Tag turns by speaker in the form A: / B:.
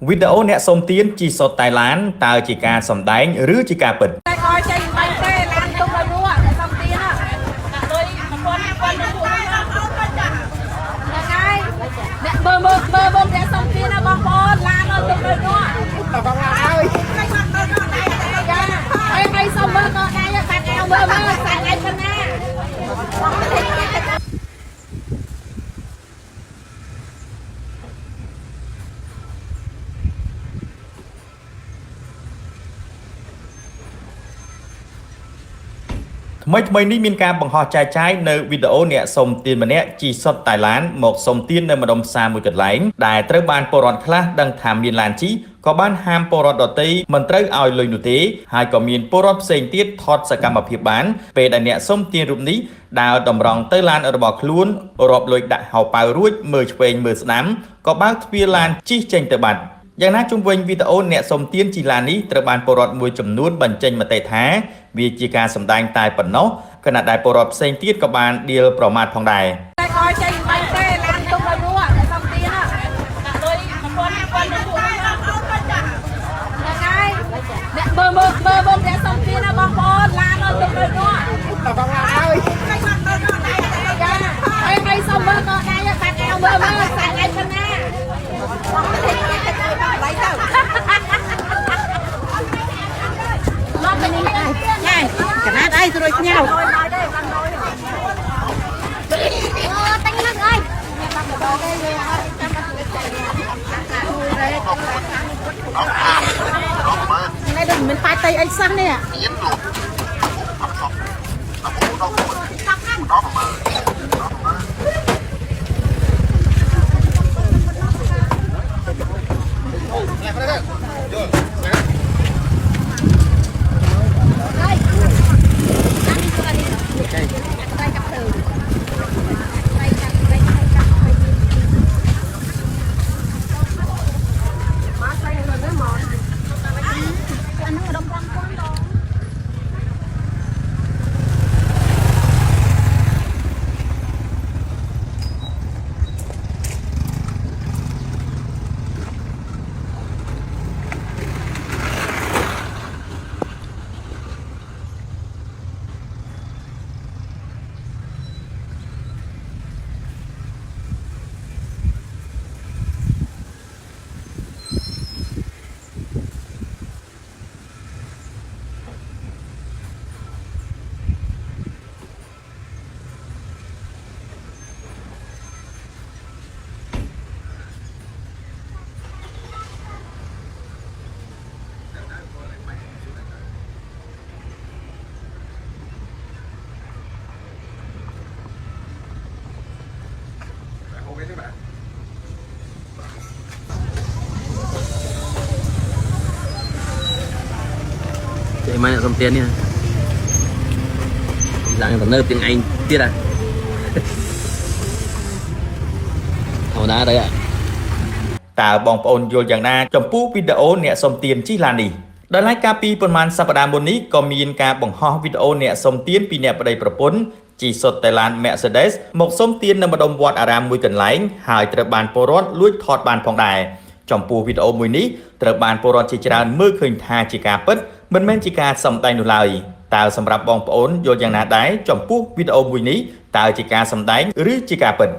A: វីដេអូអ្នកសុំទានជីសុតតែឡានតើជាការសម្ដែងឬជាការពិត
B: តែឲ្យចេញបាញ់ទេឡានទុកឲ្យរួចសុំទានដាក់លុយ1000ទៅពួកហ្នឹងហើយអ្នកមើលអ្នកសុំទានណាបងប្អូនឡានឲ្យទុកឲ្យរួចបងឡានអើយហើយសុំមើលក៏ដែរបាត់អែវមើលសាច់ឯប៉ុណ្ណា
A: ថ្មីនេះមានការបង្ហោះចែកចាយនៅវីដេអូអ្នកសុំទានម្នាក់ជីសុតតែឡានមកសុំទាននៅម្ដុំផ្សារមួយកន្លែងដែលត្រូវបានពលរដ្ឋខ្លះដឹងថាមានឡានជីក៏បានហាមពលរដ្ឋដទៃមិនត្រូវឲ្យលុយនោះទេហើយក៏មានពលរដ្ឋផ្សេងទៀតថតសកម្មភាពបានពេលដែលអ្នកសុំទានរូបនេះដើរតម្រង់ទៅឡានរបស់ខ្លួនរាប់លុយដាក់ហោប៉ៅរួចមើលឆ្វេងមើលស្ដាំក៏បើកទ្វារឡានជិះចេញទៅបាត់យ៉ាងណាជុំវិញវីដេអូអ្នកសុំទានជីឡាននេះត្រូវបានពលរដ្ឋមួយចំនួនបញ្ចេញមតិថាវាជាការសម្ដែងតែប៉ុណ្ណោះខណៈដែលពលរដ្ឋផ្សេងទៀតក៏បានដៀលប្រមាថផងដែរ
B: តែឲ្យចេញបាញ់ទេឡានទុកឲ្យរួចសុំទានដាក់លុយ1000ទៅពួកហ្នឹងហើយអ្នកមើលអ្នកសុំទានណាបងប្អូនឡានឲ្យទុកឲ្យរួចបងឡានអើយហើយសុំមើលក៏ដែរបាត់អែវមើលសាច់ឯប៉ុណ្ណាមកទៅនេះហើយកណាត់អីស្រួយស្ញៅតាំងនឹងអើយនេះដូចមិនប៉ាយតៃអីសោះនេះ
C: chạy mai lại cầm tiền nha dạng tận nơi tiếng Anh tiết à hầu đá đấy ạ
A: តើបងប្អូនយល់យ៉ាងណាចំពោះវីដេអូអ្នកសុំទានជិះឡាននេះដោយឡែកកាលពីប្រហែលសប្តាហ៍មុននេះក៏មានការបង្ហោះវីដេអូអ្នកសុំទានពីអ្នកប្តីប្រពន្ធជីសុតតែឡាន Mercedes មកសុំទាននៅម្ដុំវត្តអារាមមួយកន្លែងហើយត្រូវបានពលរដ្ឋលួចថតបានផងដែរចំពោះវីដេអូមួយនេះត្រូវបានពលរដ្ឋជាច្រើនមើលឃើញថាជាការពិតមិនមែនជាការសម្ដែងនោះឡើយតើសម្រាប់បងប្អូនយល់យ៉ាងណាដែរចំពោះវីដេអូមួយនេះតើជាការសម្ដែងឬជាការពិត